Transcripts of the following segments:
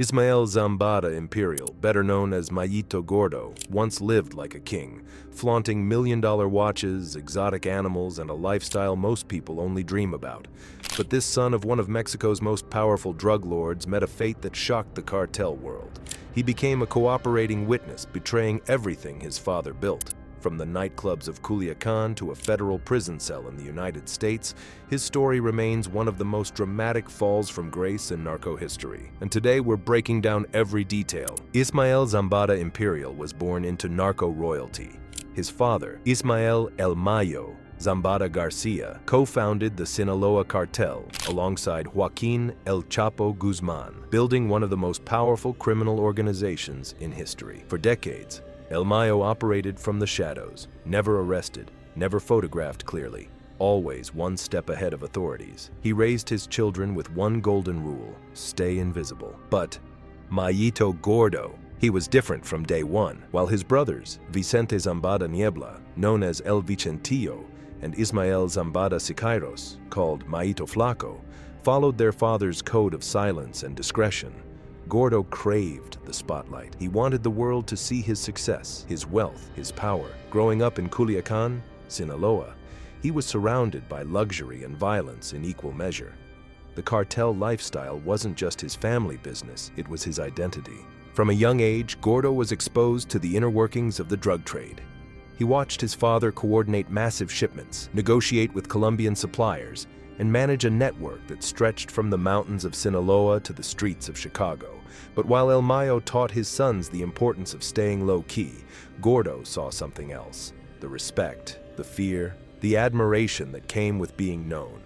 Ismael Zambada Imperial, better known as Mayito Gordo, once lived like a king, flaunting million-dollar watches, exotic animals, and a lifestyle most people only dream about. But this son of one of Mexico's most powerful drug lords met a fate that shocked the cartel world. He became a cooperating witness, betraying everything his father built. From the nightclubs of Culiacan to a federal prison cell in the United States, his story remains one of the most dramatic falls from grace in narco history. And today we're breaking down every detail. Ismael Zambada Imperial was born into narco royalty. His father, Ismael El Mayo Zambada Garcia, co-founded the Sinaloa cartel alongside Joaquin El Chapo Guzman, building one of the most powerful criminal organizations in history. For decades, El Mayo operated from the shadows, never arrested, never photographed clearly, always one step ahead of authorities. He raised his children with one golden rule: stay invisible. But Mayito Gordo, he was different from day one. While his brothers, Vicente Zambada Niebla, known as El Vicentillo, and Ismael Zambada Siqueiros, called Mayito Flaco, followed their father's code of silence and discretion, Gordo craved the spotlight. He wanted the world to see his success, his wealth, his power. Growing up in Culiacan, Sinaloa, he was surrounded by luxury and violence in equal measure. The cartel lifestyle wasn't just his family business, it was his identity. From a young age, Gordo was exposed to the inner workings of the drug trade. He watched his father coordinate massive shipments, negotiate with Colombian suppliers, and manage a network that stretched from the mountains of Sinaloa to the streets of Chicago. But while El Mayo taught his sons the importance of staying low-key, Gordo saw something else: the respect, the fear, the admiration that came with being known.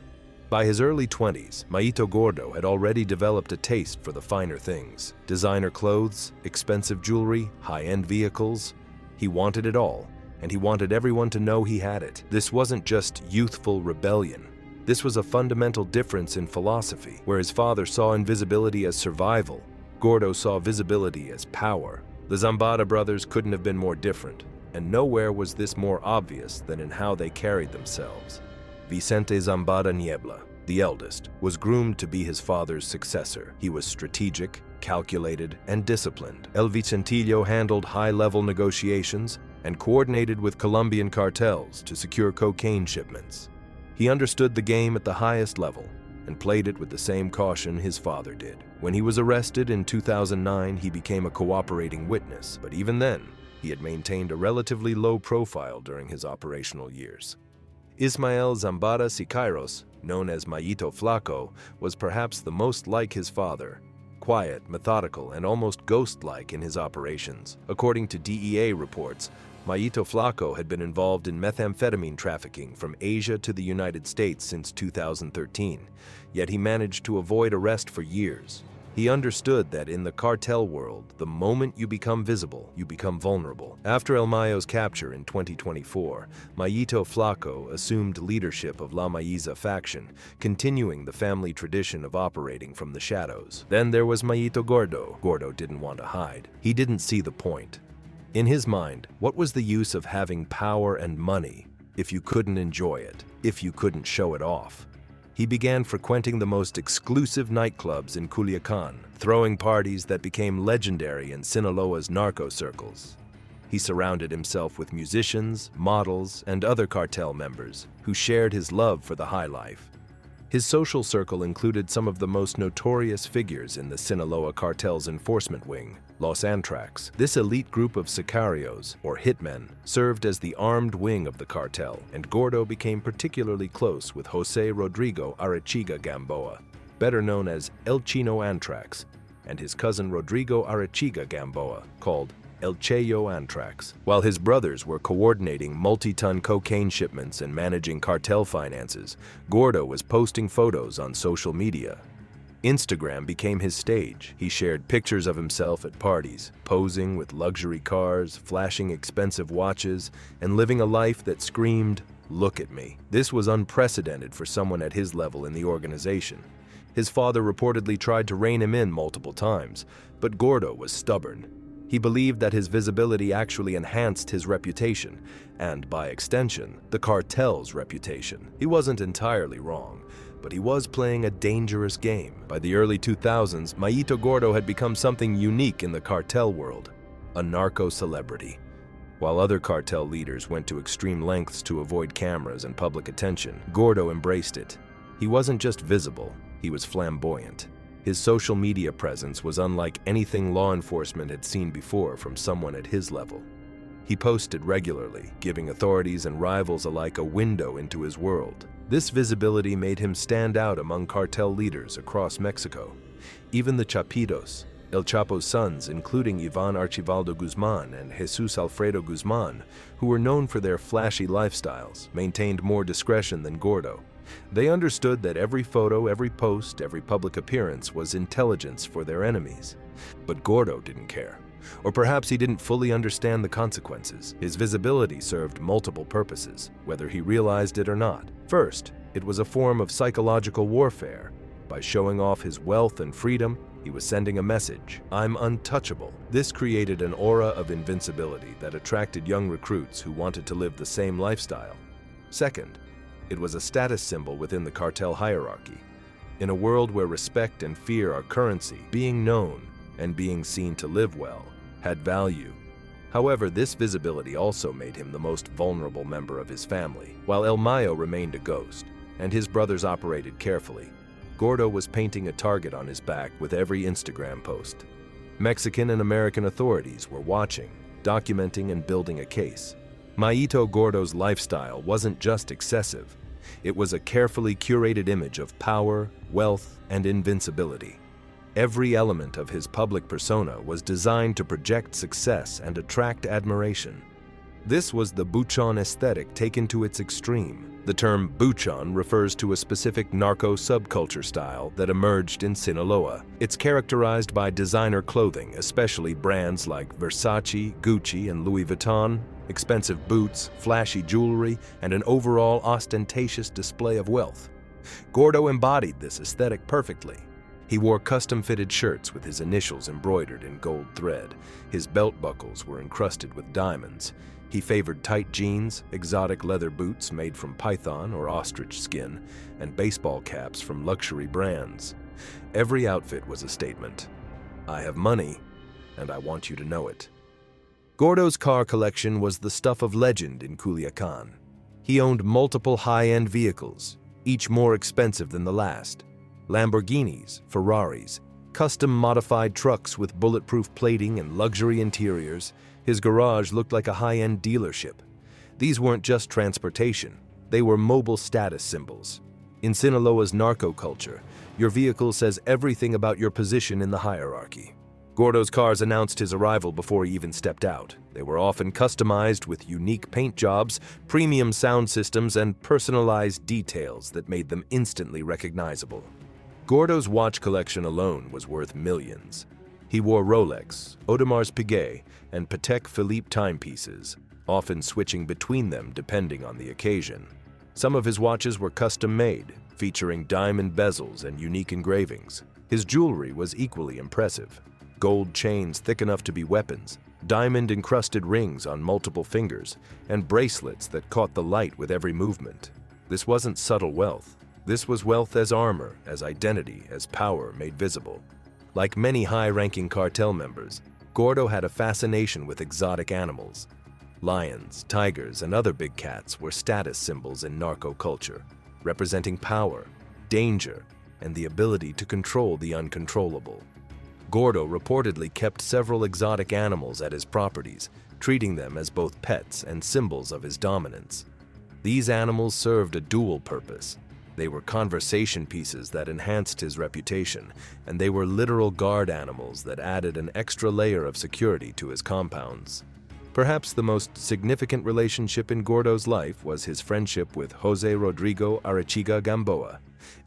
By his early 20s, Mayito Gordo had already developed a taste for the finer things: designer clothes, expensive jewelry, high-end vehicles. He wanted it all, and he wanted everyone to know he had it. This wasn't just youthful rebellion. This was a fundamental difference in philosophy. Where his father saw invisibility as survival, Gordo saw visibility as power. The Zambada brothers couldn't have been more different, and nowhere was this more obvious than in how they carried themselves. Vicente Zambada Niebla, the eldest, was groomed to be his father's successor. He was strategic, calculated, and disciplined. El Vicentillo handled high-level negotiations and coordinated with Colombian cartels to secure cocaine shipments. He understood the game at the highest level and played it with the same caution his father did. When he was arrested in 2009, he became a cooperating witness, but even then, he had maintained a relatively low profile during his operational years. Ismael Zambada Siqueiros, known as Mayito Flaco, was perhaps the most like his father: quiet, methodical, and almost ghost-like in his operations. According to DEA reports, Mayito Flaco had been involved in methamphetamine trafficking from Asia to the United States since 2013, yet he managed to avoid arrest for years. He understood that in the cartel world, the moment you become visible, you become vulnerable. After El Mayo's capture in 2024, Mayito Flaco assumed leadership of La Mayiza faction, continuing the family tradition of operating from the shadows. Then there was Mayito Gordo. Gordo didn't want to hide. He didn't see the point. In his mind, what was the use of having power and money if you couldn't enjoy it, if you couldn't show it off? He began frequenting the most exclusive nightclubs in Culiacan, throwing parties that became legendary in Sinaloa's narco circles. He surrounded himself with musicians, models, and other cartel members who shared his love for the high life. His social circle included some of the most notorious figures in the Sinaloa cartel's enforcement wing, Los Antrax. This elite group of sicarios, or hitmen, served as the armed wing of the cartel, and Gordo became particularly close with Jose Rodrigo Arechiga Gamboa, better known as El Chino Antrax, and his cousin Rodrigo Arechiga Gamboa, called El Chino Antrax. While his brothers were coordinating multi-ton cocaine shipments and managing cartel finances, Gordo was posting photos on social media. Instagram became his stage. He shared pictures of himself at parties, posing with luxury cars, flashing expensive watches, and living a life that screamed, "Look at me." This was unprecedented for someone at his level in the organization. His father reportedly tried to rein him in multiple times, but Gordo was stubborn. He believed that his visibility actually enhanced his reputation, and by extension, the cartel's reputation. He wasn't entirely wrong, but he was playing a dangerous game. By the early 2000s, Mayito Gordo had become something unique in the cartel world, a narco celebrity. While other cartel leaders went to extreme lengths to avoid cameras and public attention, Gordo embraced it. He wasn't just visible, he was flamboyant. His social media presence was unlike anything law enforcement had seen before from someone at his level. He posted regularly, giving authorities and rivals alike a window into his world. This visibility made him stand out among cartel leaders across Mexico. Even the Chapitos, El Chapo's sons, including Ivan Archibaldo Guzman and Jesus Alfredo Guzman, who were known for their flashy lifestyles, maintained more discretion than Gordo. They understood that every photo, every post, every public appearance was intelligence for their enemies. But Gordo didn't care. Or perhaps he didn't fully understand the consequences. His visibility served multiple purposes, whether he realized it or not. First, it was a form of psychological warfare. By showing off his wealth and freedom, he was sending a message: I'm untouchable. This created an aura of invincibility that attracted young recruits who wanted to live the same lifestyle. Second, it was a status symbol within the cartel hierarchy. In a world where respect and fear are currency, being known and being seen to live well had value. However, this visibility also made him the most vulnerable member of his family. While El Mayo remained a ghost, and his brothers operated carefully, Gordo was painting a target on his back with every Instagram post. Mexican and American authorities were watching, documenting, and building a case. Mayito Gordo's lifestyle wasn't just excessive. It was a carefully curated image of power, wealth, and invincibility. Every element of his public persona was designed to project success and attract admiration. This was the buchon aesthetic taken to its extreme. The term buchon refers to a specific narco subculture style that emerged in Sinaloa. It's characterized by designer clothing, especially brands like Versace, Gucci, and Louis Vuitton, expensive boots, flashy jewelry, and an overall ostentatious display of wealth. Gordo embodied this aesthetic perfectly. He wore custom-fitted shirts with his initials embroidered in gold thread. His belt buckles were encrusted with diamonds. He favored tight jeans, exotic leather boots made from python or ostrich skin, and baseball caps from luxury brands. Every outfit was a statement. I have money, and I want you to know it. Gordo's car collection was the stuff of legend in Culiacan. He owned multiple high-end vehicles, each more expensive than the last. Lamborghinis, Ferraris, custom-modified trucks with bulletproof plating and luxury interiors. His garage looked like a high-end dealership. These weren't just transportation, they were mobile status symbols. In Sinaloa's narco culture, your vehicle says everything about your position in the hierarchy. Gordo's cars announced his arrival before he even stepped out. They were often customized with unique paint jobs, premium sound systems, and personalized details that made them instantly recognizable. Gordo's watch collection alone was worth millions. He wore Rolex, Audemars Piguet, and Patek Philippe timepieces, often switching between them depending on the occasion. Some of his watches were custom-made, featuring diamond bezels and unique engravings. His jewelry was equally impressive. Gold chains thick enough to be weapons, diamond-encrusted rings on multiple fingers, and bracelets that caught the light with every movement. This wasn't subtle wealth. This was wealth as armor, as identity, as power made visible. Like many high-ranking cartel members, Gordo had a fascination with exotic animals. Lions, tigers, and other big cats were status symbols in narco culture, representing power, danger, and the ability to control the uncontrollable. Gordo reportedly kept several exotic animals at his properties, treating them as both pets and symbols of his dominance. These animals served a dual purpose. They were conversation pieces that enhanced his reputation, and they were literal guard animals that added an extra layer of security to his compounds. Perhaps the most significant relationship in Gordo's life was his friendship with Jose Rodrigo Arechiga Gamboa,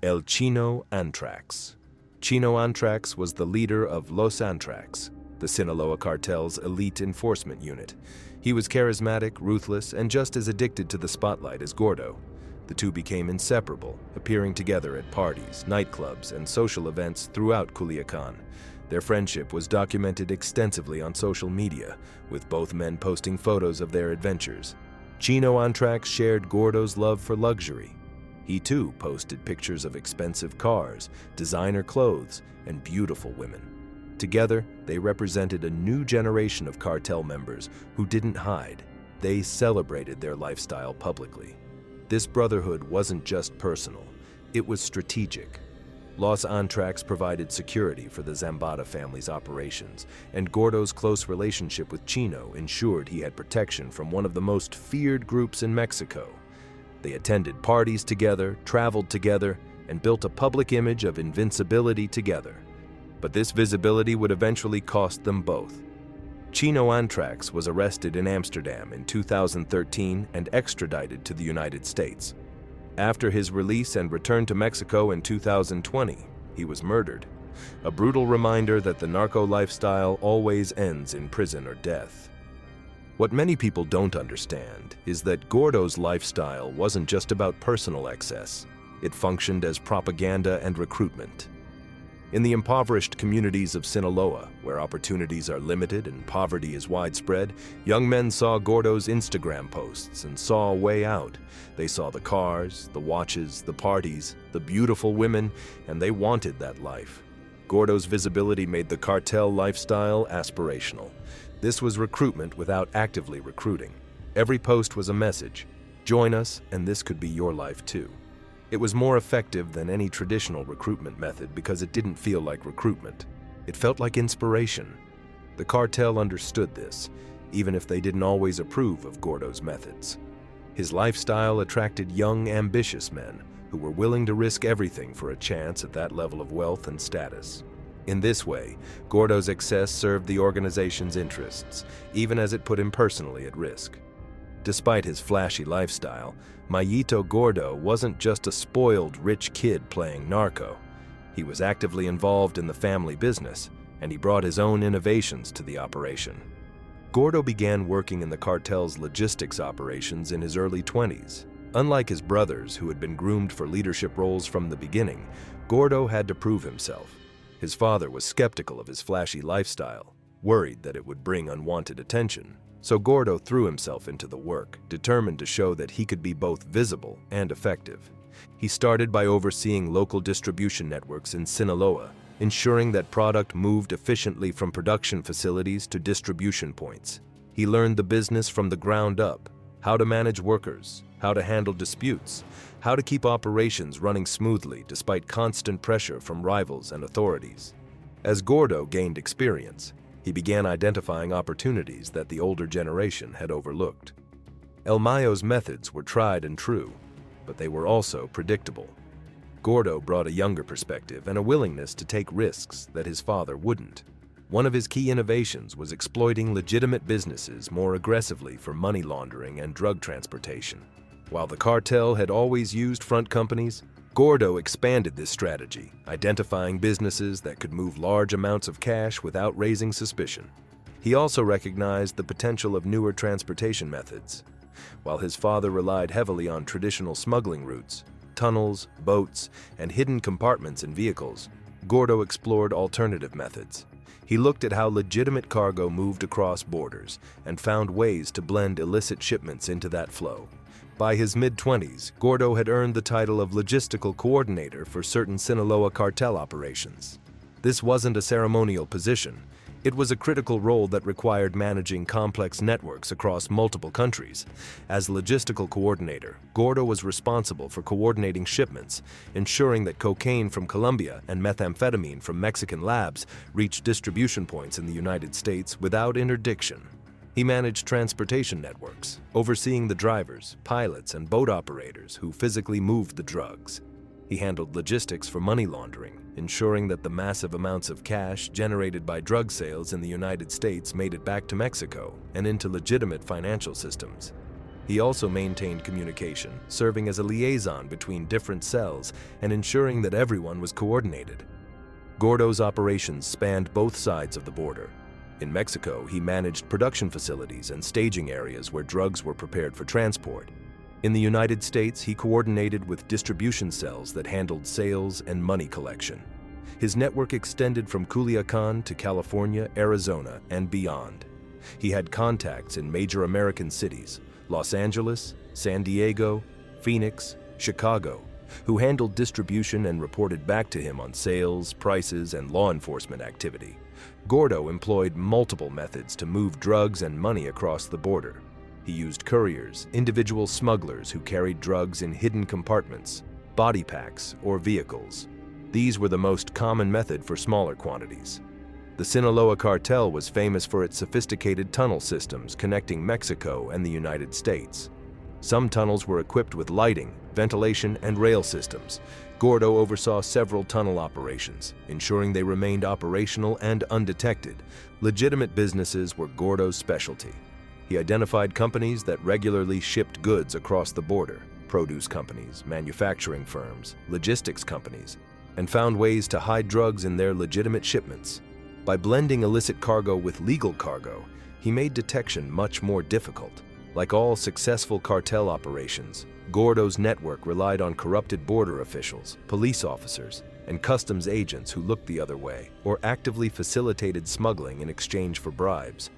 El Chino Antrax. Chino Antrax was the leader of Los Antrax, the Sinaloa cartel's elite enforcement unit. He was charismatic, ruthless, and just as addicted to the spotlight as Gordo. The two became inseparable, appearing together at parties, nightclubs, and social events throughout Culiacan. Their friendship was documented extensively on social media, with both men posting photos of their adventures. Chino Antrax shared Gordo's love for luxury. He too posted pictures of expensive cars, designer clothes, and beautiful women. Together, they represented a new generation of cartel members who didn't hide. They celebrated their lifestyle publicly. This brotherhood wasn't just personal, it was strategic. Los Antrax provided security for the Zambada family's operations, and Gordo's close relationship with Chino ensured he had protection from one of the most feared groups in Mexico. They attended parties together, traveled together, and built a public image of invincibility together. But this visibility would eventually cost them both. Chino Antrax was arrested in Amsterdam in 2013 and extradited to the United States. After his release and return to Mexico in 2020, he was murdered. A brutal reminder that the narco lifestyle always ends in prison or death. What many people don't understand is that Gordo's lifestyle wasn't just about personal excess. It functioned as propaganda and recruitment. In the impoverished communities of Sinaloa, where opportunities are limited and poverty is widespread, young men saw Gordo's Instagram posts and saw a way out. They saw the cars, the watches, the parties, the beautiful women, and they wanted that life. Gordo's visibility made the cartel lifestyle aspirational. This was recruitment without actively recruiting. Every post was a message. Join us, and this could be your life too. It was more effective than any traditional recruitment method because it didn't feel like recruitment. It felt like inspiration. The cartel understood this, even if they didn't always approve of Gordo's methods. His lifestyle attracted young, ambitious men who were willing to risk everything for a chance at that level of wealth and status. In this way, Gordo's excess served the organization's interests, even as it put him personally at risk. Despite his flashy lifestyle, Mayito Gordo wasn't just a spoiled, rich kid playing narco. He was actively involved in the family business, and he brought his own innovations to the operation. Gordo began working in the cartel's logistics operations in his early 20s. Unlike his brothers, who had been groomed for leadership roles from the beginning, Gordo had to prove himself. His father was skeptical of his flashy lifestyle, worried that it would bring unwanted attention. So Gordo threw himself into the work, determined to show that he could be both visible and effective. He started by overseeing local distribution networks in Sinaloa, ensuring that product moved efficiently from production facilities to distribution points. He learned the business from the ground up, how to manage workers, how to handle disputes, how to keep operations running smoothly despite constant pressure from rivals and authorities. As Gordo gained experience, he began identifying opportunities that the older generation had overlooked. El Mayos' methods were tried and true, but they were also predictable. Gordo brought a younger perspective and a willingness to take risks that his father wouldn't. One of his key innovations was exploiting legitimate businesses more aggressively for money laundering and drug transportation. While the cartel had always used front companies, Gordo expanded this strategy, identifying businesses that could move large amounts of cash without raising suspicion. He also recognized the potential of newer transportation methods. While his father relied heavily on traditional smuggling routes, tunnels, boats, and hidden compartments in vehicles, Gordo explored alternative methods. He looked at how legitimate cargo moved across borders and found ways to blend illicit shipments into that flow. By his mid-20s, Gordo had earned the title of Logistical Coordinator for certain Sinaloa cartel operations. This wasn't a ceremonial position. It was a critical role that required managing complex networks across multiple countries. As Logistical Coordinator, Gordo was responsible for coordinating shipments, ensuring that cocaine from Colombia and methamphetamine from Mexican labs reached distribution points in the United States without interdiction. He managed transportation networks, overseeing the drivers, pilots, and boat operators who physically moved the drugs. He handled logistics for money laundering, ensuring that the massive amounts of cash generated by drug sales in the United States made it back to Mexico and into legitimate financial systems. He also maintained communication, serving as a liaison between different cells and ensuring that everyone was coordinated. Gordo's operations spanned both sides of the border. In Mexico, he managed production facilities and staging areas where drugs were prepared for transport. In the United States, he coordinated with distribution cells that handled sales and money collection. His network extended from Culiacan to California, Arizona, and beyond. He had contacts in major American cities: Los Angeles, San Diego, Phoenix, Chicago, who handled distribution and reported back to him on sales, prices, and law enforcement activity. Gordo employed multiple methods to move drugs and money across the border. He used couriers, individual smugglers who carried drugs in hidden compartments, body packs, or vehicles. These were the most common method for smaller quantities. The Sinaloa cartel was famous for its sophisticated tunnel systems connecting Mexico and the United States. Some tunnels were equipped with lighting, ventilation, and rail systems. Gordo oversaw several tunnel operations, ensuring they remained operational and undetected. Legitimate businesses were Gordo's specialty. He identified companies that regularly shipped goods across the border, produce companies, manufacturing firms, logistics companies, and found ways to hide drugs in their legitimate shipments. By blending illicit cargo with legal cargo, he made detection much more difficult. Like all successful cartel operations, Gordo's network relied on corrupted border officials, police officers, and customs agents who looked the other way or actively facilitated smuggling in exchange for bribes.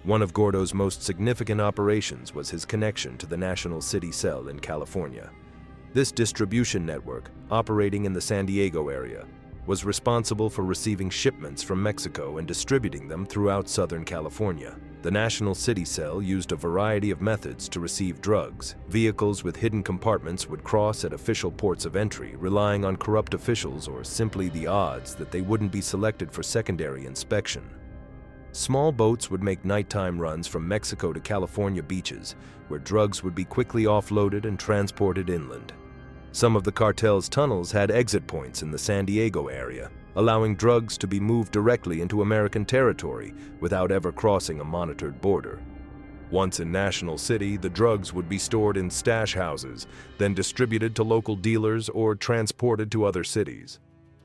One of Gordo's most significant operations was his connection to the National City Cell in California. This distribution network, operating in the San Diego area, was responsible for receiving shipments from Mexico and distributing them throughout Southern California. The National City Cell used a variety of methods to receive drugs. Vehicles with hidden compartments would cross at official ports of entry, relying on corrupt officials or simply the odds that they wouldn't be selected for secondary inspection. Small boats would make nighttime runs from Mexico to California beaches, where drugs would be quickly offloaded and transported inland. Some of the cartel's tunnels had exit points in the San Diego area, allowing drugs to be moved directly into American territory without ever crossing a monitored border. Once in National City, the drugs would be stored in stash houses, then distributed to local dealers or transported to other cities.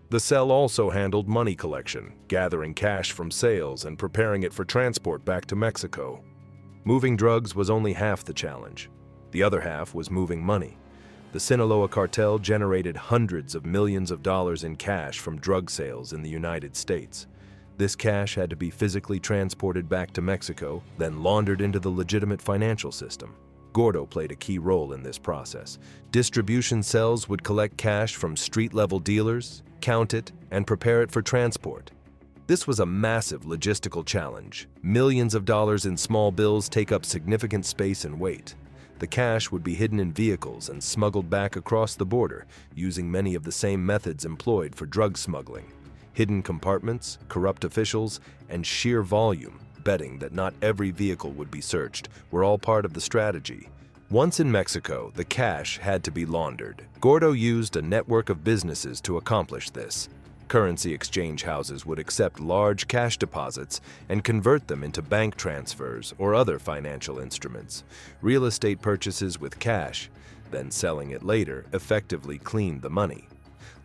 The cell also handled money collection, gathering cash from sales and preparing it for transport back to Mexico. Moving drugs was only half the challenge. The other half was moving money. The Sinaloa cartel generated hundreds of millions of dollars in cash from drug sales in the United States. This cash had to be physically transported back to Mexico, then laundered into the legitimate financial system. Gordo played a key role in this process. Distribution cells would collect cash from street-level dealers, count it, and prepare it for transport. This was a massive logistical challenge. Millions of dollars in small bills take up significant space and weight. The cash would be hidden in vehicles and smuggled back across the border, using many of the same methods employed for drug smuggling. Hidden compartments, corrupt officials, and sheer volume, betting that not every vehicle would be searched, were all part of the strategy. Once in Mexico, the cash had to be laundered. Gordo used a network of businesses to accomplish this. Currency exchange houses would accept large cash deposits and convert them into bank transfers or other financial instruments. Real estate purchases with cash, then selling it later, effectively cleaned the money.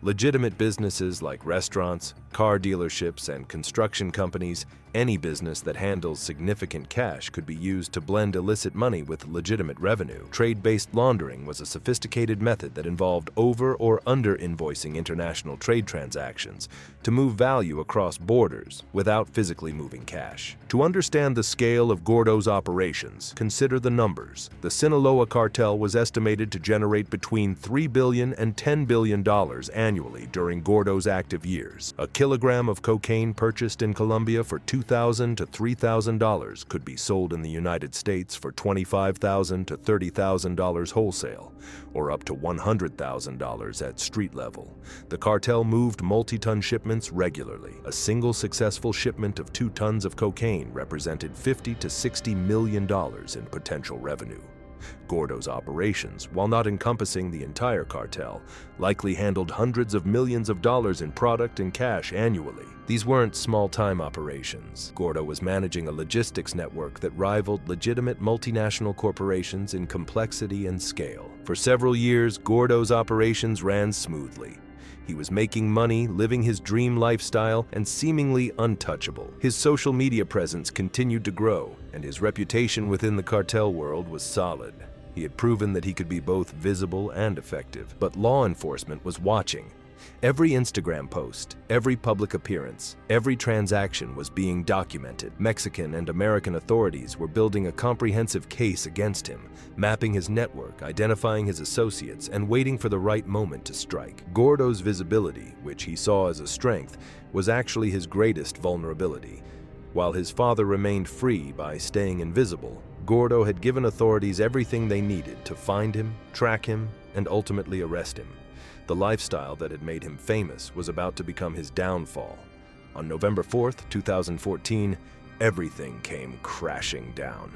Legitimate businesses like restaurants, car dealerships, and construction companies, any business that handles significant cash could be used to blend illicit money with legitimate revenue. Trade-based laundering was a sophisticated method that involved over or under-invoicing international trade transactions to move value across borders without physically moving cash. To understand the scale of Gordo's operations, consider the numbers. The Sinaloa cartel was estimated to generate between $3 billion and $10 billion annually during Gordo's active years. A kilogram of cocaine purchased in Colombia for $2,000 to $3,000 could be sold in the United States for $25,000 to $30,000 wholesale, or up to $100,000 at street level. The cartel moved multi-ton shipments regularly. A single successful shipment of 2 tons of cocaine represented $50 to $60 million in potential revenue. Gordo's operations, while not encompassing the entire cartel, likely handled hundreds of millions of dollars in product and cash annually. These weren't small-time operations. Gordo was managing a logistics network that rivaled legitimate multinational corporations in complexity and scale. For several years, Gordo's operations ran smoothly. He was making money, living his dream lifestyle, and seemingly untouchable. His social media presence continued to grow, and his reputation within the cartel world was solid. He had proven that he could be both visible and effective, but law enforcement was watching. Every Instagram post, every public appearance, every transaction was being documented. Mexican and American authorities were building a comprehensive case against him, mapping his network, identifying his associates, and waiting for the right moment to strike. Gordo's visibility, which he saw as a strength, was actually his greatest vulnerability. While his father remained free by staying invisible, Gordo had given authorities everything they needed to find him, track him, and ultimately arrest him. The lifestyle that had made him famous was about to become his downfall. On November 4th, 2014, everything came crashing down.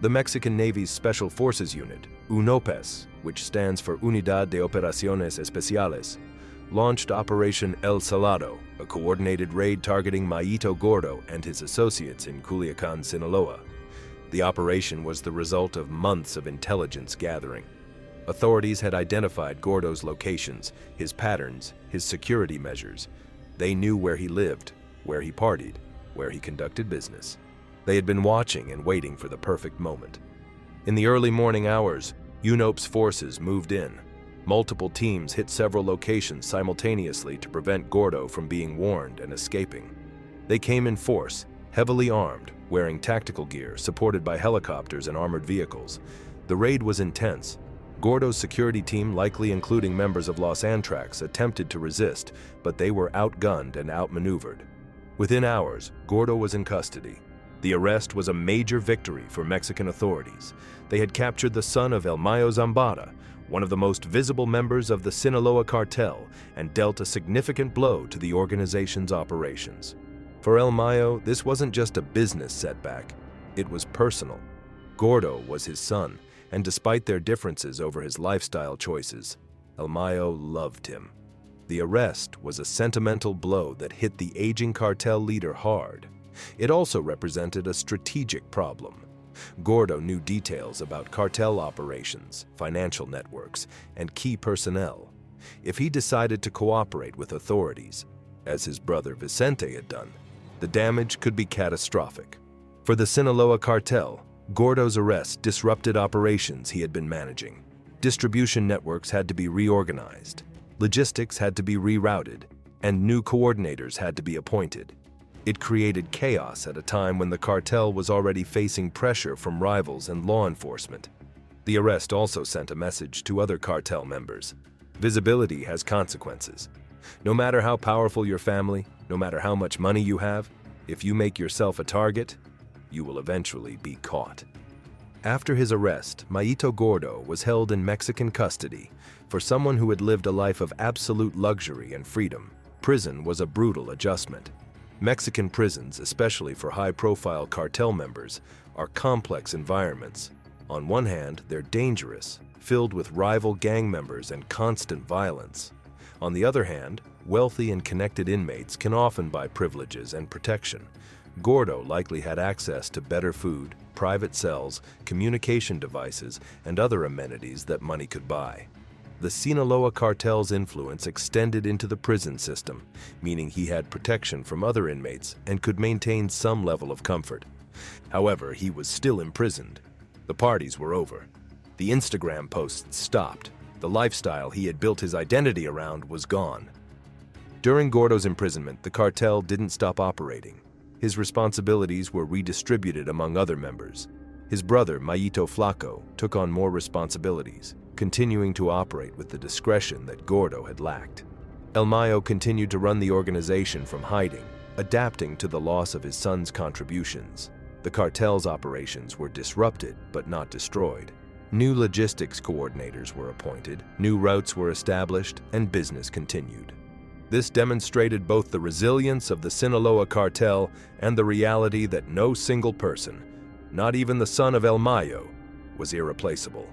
The Mexican Navy's Special Forces Unit, UNOPES, which stands for Unidad de Operaciones Especiales, launched Operation El Salado, a coordinated raid targeting Mayito Gordo and his associates in Culiacan, Sinaloa. The operation was the result of months of intelligence gathering. Authorities had identified Gordo's locations, his patterns, his security measures. They knew where he lived, where he partied, where he conducted business. They had been watching and waiting for the perfect moment. In the early morning hours, UNOPES forces moved in. Multiple teams hit several locations simultaneously to prevent Gordo from being warned and escaping. They came in force, heavily armed, wearing tactical gear, supported by helicopters and armored vehicles. The raid was intense. Gordo's security team, likely including members of Los Antrax, attempted to resist, but they were outgunned and outmaneuvered. Within hours, Gordo was in custody. The arrest was a major victory for Mexican authorities. They had captured the son of El Mayo Zambada, one of the most visible members of the Sinaloa cartel, and dealt a significant blow to the organization's operations. For El Mayo, this wasn't just a business setback, it was personal. Gordo was his son, and despite their differences over his lifestyle choices, El Mayo loved him. The arrest was a sentimental blow that hit the aging cartel leader hard. It also represented a strategic problem. Gordo knew details about cartel operations, financial networks, and key personnel. If he decided to cooperate with authorities, as his brother Vicente had done, the damage could be catastrophic. For the Sinaloa cartel, Gordo's arrest disrupted operations he had been managing. Distribution networks had to be reorganized, logistics had to be rerouted, and new coordinators had to be appointed. It created chaos at a time when the cartel was already facing pressure from rivals and law enforcement. The arrest also sent a message to other cartel members. Visibility has consequences. No matter how powerful your family, no matter how much money you have, if you make yourself a target, you will eventually be caught. After his arrest, Mayito Gordo was held in Mexican custody. For someone who had lived a life of absolute luxury and freedom, prison was a brutal adjustment. Mexican prisons, especially for high-profile cartel members, are complex environments. On one hand, they're dangerous, filled with rival gang members and constant violence. On the other hand, wealthy and connected inmates can often buy privileges and protection. Gordo likely had access to better food, private cells, communication devices, and other amenities that money could buy. The Sinaloa cartel's influence extended into the prison system, meaning he had protection from other inmates and could maintain some level of comfort. However, he was still imprisoned. The parties were over. The Instagram posts stopped. The lifestyle he had built his identity around was gone. During Gordo's imprisonment, the cartel didn't stop operating. His responsibilities were redistributed among other members. His brother, Mayito Flaco, took on more responsibilities, continuing to operate with the discretion that Gordo had lacked. El Mayo continued to run the organization from hiding, adapting to the loss of his son's contributions. The cartel's operations were disrupted but not destroyed. New logistics coordinators were appointed, new routes were established, and business continued. This demonstrated both the resilience of the Sinaloa cartel and the reality that no single person, not even the son of El Mayo, was irreplaceable.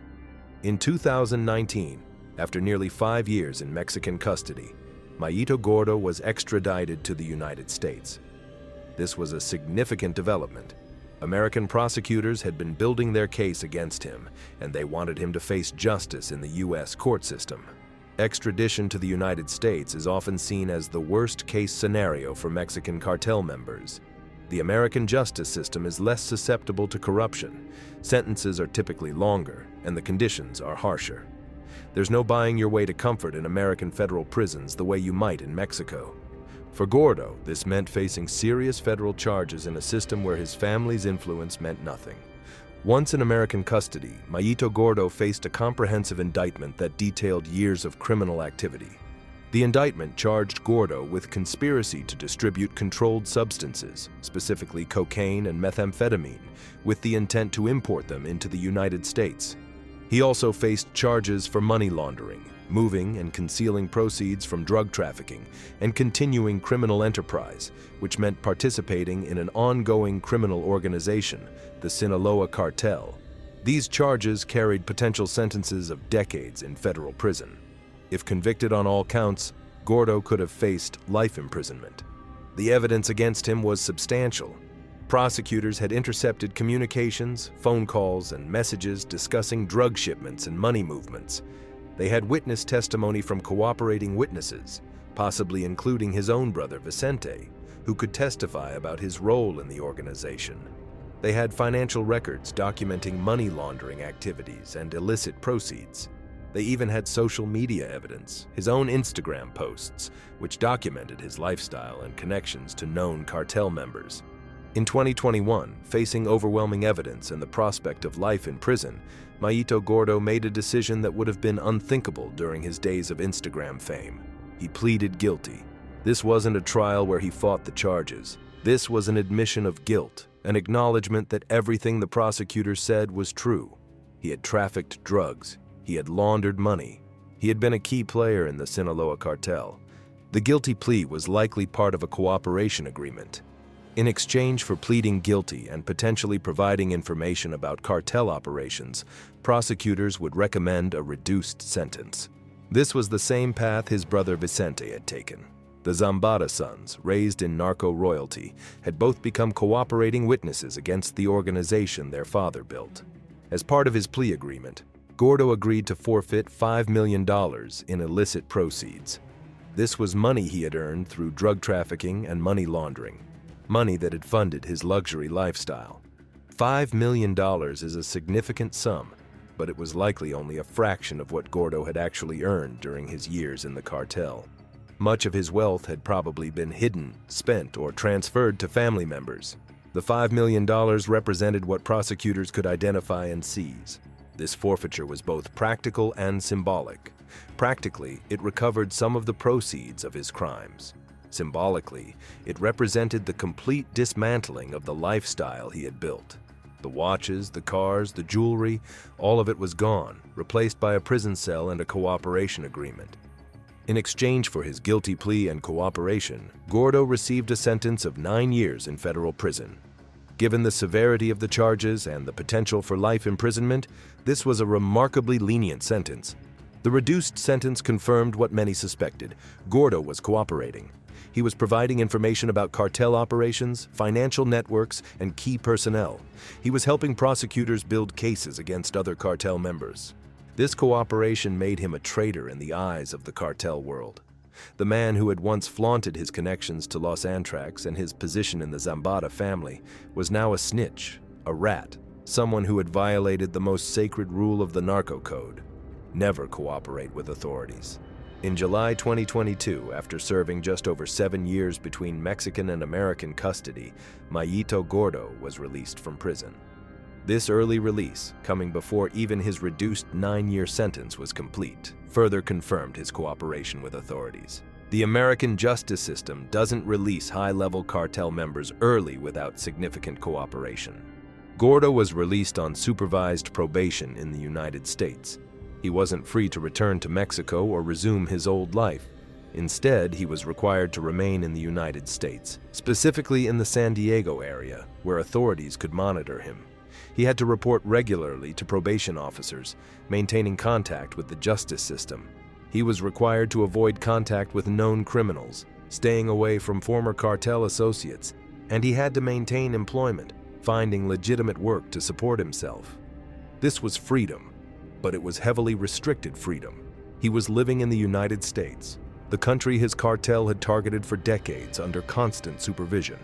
In 2019, after nearly 5 years in Mexican custody, Mayito Gordo was extradited to the United States. This was a significant development. American prosecutors had been building their case against him, and they wanted him to face justice in the U.S. court system. Extradition to the United States is often seen as the worst-case scenario for Mexican cartel members. The American justice system is less susceptible to corruption. Sentences are typically longer, and the conditions are harsher. There's no buying your way to comfort in American federal prisons the way you might in Mexico. For Gordo, this meant facing serious federal charges in a system where his family's influence meant nothing. Once in American custody, Mayito Gordo faced a comprehensive indictment that detailed years of criminal activity. The indictment charged Gordo with conspiracy to distribute controlled substances, specifically cocaine and methamphetamine, with the intent to import them into the United States. He also faced charges for money laundering, moving and concealing proceeds from drug trafficking, and continuing criminal enterprise, which meant participating in an ongoing criminal organization, the Sinaloa Cartel. These charges carried potential sentences of decades in federal prison. If convicted on all counts, Gordo could have faced life imprisonment. The evidence against him was substantial. Prosecutors had intercepted communications, phone calls, and messages discussing drug shipments and money movements. They had witness testimony from cooperating witnesses, possibly including his own brother Vicente, who could testify about his role in the organization. They had financial records documenting money laundering activities and illicit proceeds. They even had social media evidence, his own Instagram posts, which documented his lifestyle and connections to known cartel members. In 2021, facing overwhelming evidence and the prospect of life in prison, Mayito Gordo made a decision that would have been unthinkable during his days of Instagram fame. He pleaded guilty. This wasn't a trial where he fought the charges. This was an admission of guilt, an acknowledgement that everything the prosecutor said was true. He had trafficked drugs. He had laundered money. He had been a key player in the Sinaloa cartel. The guilty plea was likely part of a cooperation agreement. In exchange for pleading guilty and potentially providing information about cartel operations, prosecutors would recommend a reduced sentence. This was the same path his brother Vicente had taken. The Zambada sons, raised in narco royalty, had both become cooperating witnesses against the organization their father built. As part of his plea agreement, Gordo agreed to forfeit $5 million in illicit proceeds. This was money he had earned through drug trafficking and money laundering, money that had funded his luxury lifestyle. $5 million is a significant sum, but it was likely only a fraction of what Gordo had actually earned during his years in the cartel. Much of his wealth had probably been hidden, spent, or transferred to family members. The $5 million represented what prosecutors could identify and seize. This forfeiture was both practical and symbolic. Practically, it recovered some of the proceeds of his crimes. Symbolically, it represented the complete dismantling of the lifestyle he had built. The watches, the cars, the jewelry, all of it was gone, replaced by a prison cell and a cooperation agreement. In exchange for his guilty plea and cooperation, Gordo received a sentence of 9 years in federal prison. Given the severity of the charges and the potential for life imprisonment, this was a remarkably lenient sentence. The reduced sentence confirmed what many suspected. Gordo was cooperating. He was providing information about cartel operations, financial networks, and key personnel. He was helping prosecutors build cases against other cartel members. This cooperation made him a traitor in the eyes of the cartel world. The man who had once flaunted his connections to Los Antrax and his position in the Zambada family was now a snitch, a rat, someone who had violated the most sacred rule of the Narco code: never cooperate with authorities. In July 2022, after serving just over 7 years between Mexican and American custody, Mayito Gordo was released from prison. This early release, coming before even his reduced 9-year sentence was complete, further confirmed his cooperation with authorities. The American justice system doesn't release high-level cartel members early without significant cooperation. Gordo was released on supervised probation in the United States. He wasn't free to return to Mexico or resume his old life. Instead, he was required to remain in the United States, specifically in the San Diego area, where authorities could monitor him. He had to report regularly to probation officers, maintaining contact with the justice system. He was required to avoid contact with known criminals, staying away from former cartel associates, and he had to maintain employment, finding legitimate work to support himself. This was freedom, but it was heavily restricted freedom. He was living in the United States, the country his cartel had targeted for decades under constant supervision.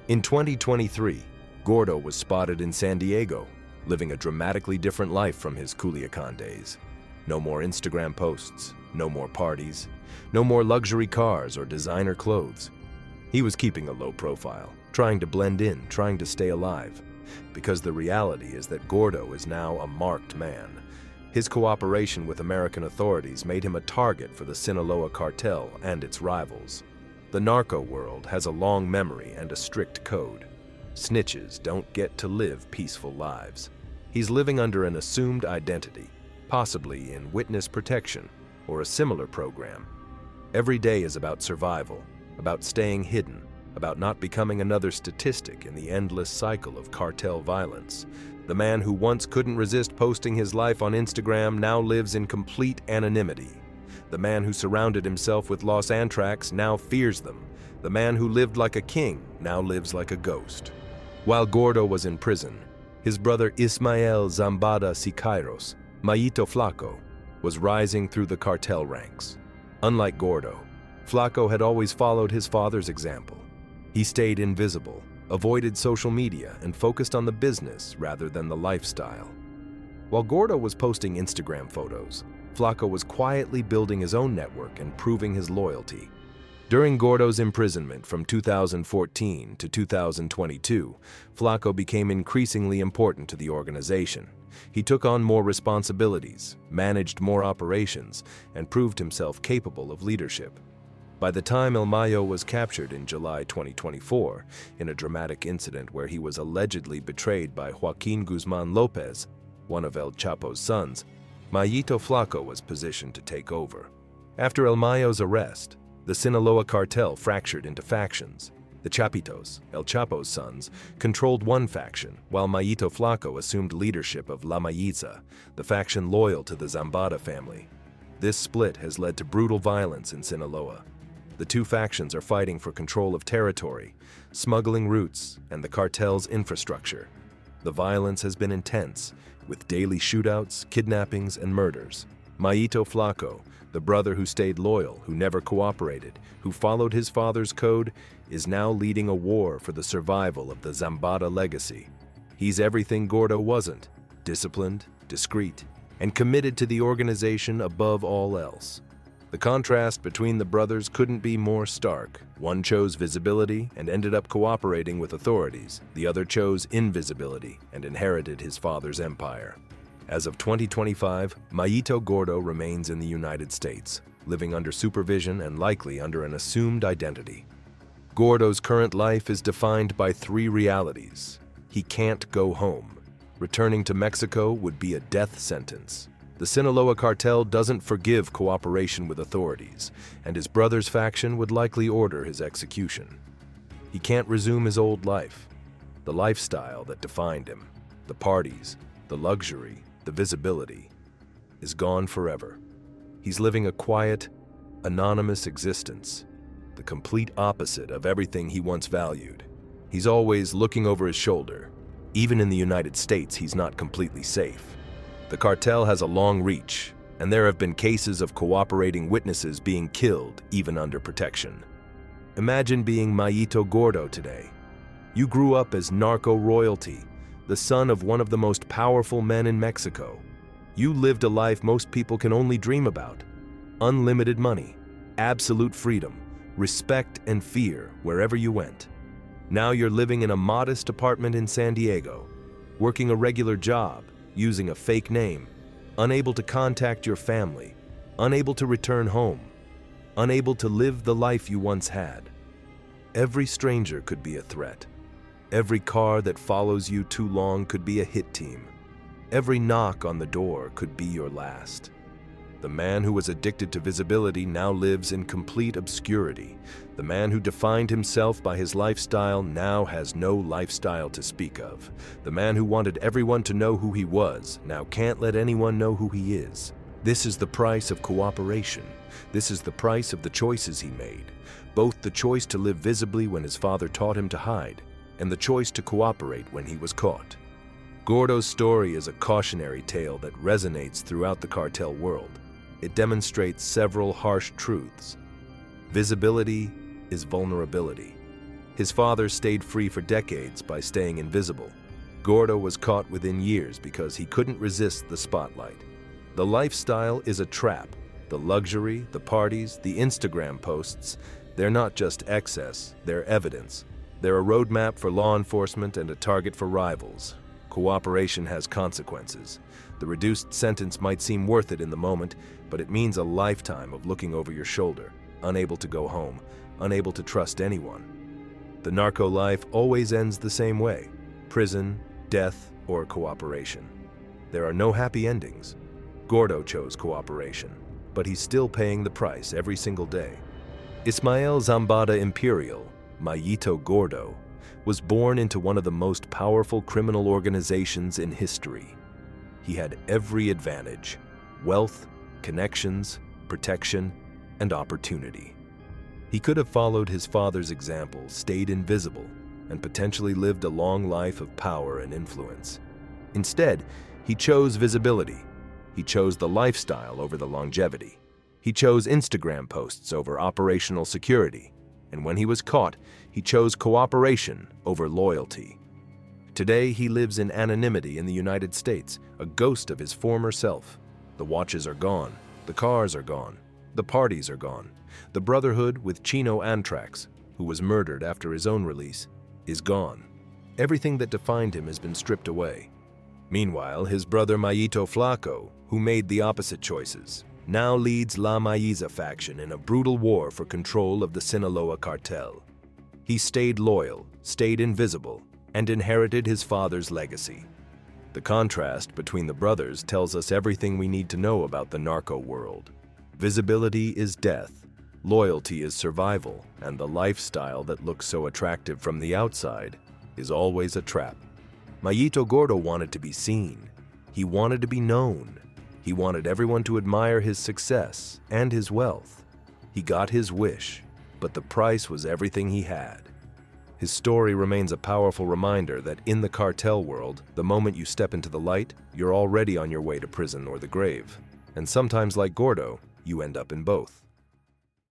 In 2023, Gordo was spotted in San Diego, living a dramatically different life from his Culiacan days. No more Instagram posts, no more parties, no more luxury cars or designer clothes. He was keeping a low profile, trying to blend in, trying to stay alive. Because the reality is that Gordo is now a marked man. His cooperation with American authorities made him a target for the Sinaloa cartel and its rivals. The narco world has a long memory and a strict code. Snitches don't get to live peaceful lives. He's living under an assumed identity, possibly in witness protection or a similar program. Every day is about survival, about staying hidden, about not becoming another statistic in the endless cycle of cartel violence. The man who once couldn't resist posting his life on Instagram now lives in complete anonymity. The man who surrounded himself with Los Antrax now fears them. The man who lived like a king now lives like a ghost. While Gordo was in prison, his brother Ismael Zambada Siqueiros, Mayito Flaco, was rising through the cartel ranks. Unlike Gordo, Flaco had always followed his father's example. He stayed invisible, avoided social media, and focused on the business rather than the lifestyle. While Gordo was posting Instagram photos, Flaco was quietly building his own network and proving his loyalty. During Gordo's imprisonment from 2014 to 2022, Flaco became increasingly important to the organization. He took on more responsibilities, managed more operations, and proved himself capable of leadership. By the time El Mayo was captured in July 2024, in a dramatic incident where he was allegedly betrayed by Joaquin Guzman Lopez, one of El Chapo's sons, Mayito Flaco was positioned to take over. After El Mayo's arrest, the Sinaloa cartel fractured into factions. The Chapitos, El Chapo's sons, controlled one faction, while Mayito Flaco assumed leadership of La Mayiza, the faction loyal to the Zambada family. This split has led to brutal violence in Sinaloa. The two factions are fighting for control of territory, smuggling routes, and the cartel's infrastructure. The violence has been intense, with daily shootouts, kidnappings, and murders. Mayito Flaco, the brother who stayed loyal, who never cooperated, who followed his father's code, is now leading a war for the survival of the Zambada legacy. He's everything Gordo wasn't: disciplined, discreet, and committed to the organization above all else. The contrast between the brothers couldn't be more stark. One chose visibility and ended up cooperating with authorities. The other chose invisibility and inherited his father's empire. As of 2025, Mayito Gordo remains in the United States, living under supervision and likely under an assumed identity. Gordo's current life is defined by three realities. He can't go home. Returning to Mexico would be a death sentence. The Sinaloa cartel doesn't forgive cooperation with authorities, and his brother's faction would likely order his execution. He can't resume his old life, the lifestyle that defined him, the parties, the luxury, the visibility, is gone forever. He's living a quiet, anonymous existence, the complete opposite of everything he once valued. He's always looking over his shoulder. Even in the United States, he's not completely safe. The cartel has a long reach, and there have been cases of cooperating witnesses being killed even under protection. Imagine being Mayito Gordo today. You grew up as narco royalty, the son of one of the most powerful men in Mexico. You lived a life most people can only dream about: unlimited money, absolute freedom, respect and fear wherever you went. Now you're living in a modest apartment in San Diego, working a regular job, using a fake name, unable to contact your family, unable to return home, unable to live the life you once had. Every stranger could be a threat. Every car that follows you too long could be a hit team. Every knock on the door could be your last. The man who was addicted to visibility now lives in complete obscurity. The man who defined himself by his lifestyle now has no lifestyle to speak of. The man who wanted everyone to know who he was now can't let anyone know who he is. This is the price of cooperation. This is the price of the choices he made. Both the choice to live visibly when his father taught him to hide, and the choice to cooperate when he was caught. Gordo's story is a cautionary tale that resonates throughout the cartel world. It demonstrates several harsh truths. Visibility is vulnerability. His father stayed free for decades by staying invisible. Gordo was caught within years because he couldn't resist the spotlight. The lifestyle is a trap. The luxury, the parties, the Instagram posts, they're not just excess, they're evidence. They're a roadmap for law enforcement and a target for rivals. Cooperation has consequences. The reduced sentence might seem worth it in the moment, but it means a lifetime of looking over your shoulder, unable to go home, unable to trust anyone. The narco life always ends the same way: prison, death, or cooperation. There are no happy endings. Gordo chose cooperation, but he's still paying the price every single day. Ismael Zambada Imperial, Mayito Gordo, was born into one of the most powerful criminal organizations in history. He had every advantage: wealth, connections, protection, and opportunity. He could have followed his father's example, stayed invisible, and potentially lived a long life of power and influence. Instead, he chose visibility. He chose the lifestyle over the longevity. He chose Instagram posts over operational security. And when he was caught, he chose cooperation over loyalty. Today, he lives in anonymity in the United States, a ghost of his former self. The watches are gone. The cars are gone. The parties are gone. The brotherhood with Chino Antrax, who was murdered after his own release, is gone. Everything that defined him has been stripped away. Meanwhile, his brother Mayito Flaco, who made the opposite choices, now leads La Mayiza faction in a brutal war for control of the Sinaloa cartel. He stayed loyal, stayed invisible, and inherited his father's legacy. The contrast between the brothers tells us everything we need to know about the narco world. Visibility is death, loyalty is survival, and the lifestyle that looks so attractive from the outside is always a trap. Mayito Gordo wanted to be seen. He wanted to be known. He wanted everyone to admire his success and his wealth. He got his wish, but the price was everything he had. His story remains a powerful reminder that in the cartel world, the moment you step into the light, you're already on your way to prison or the grave. And sometimes, like Gordo, you end up in both.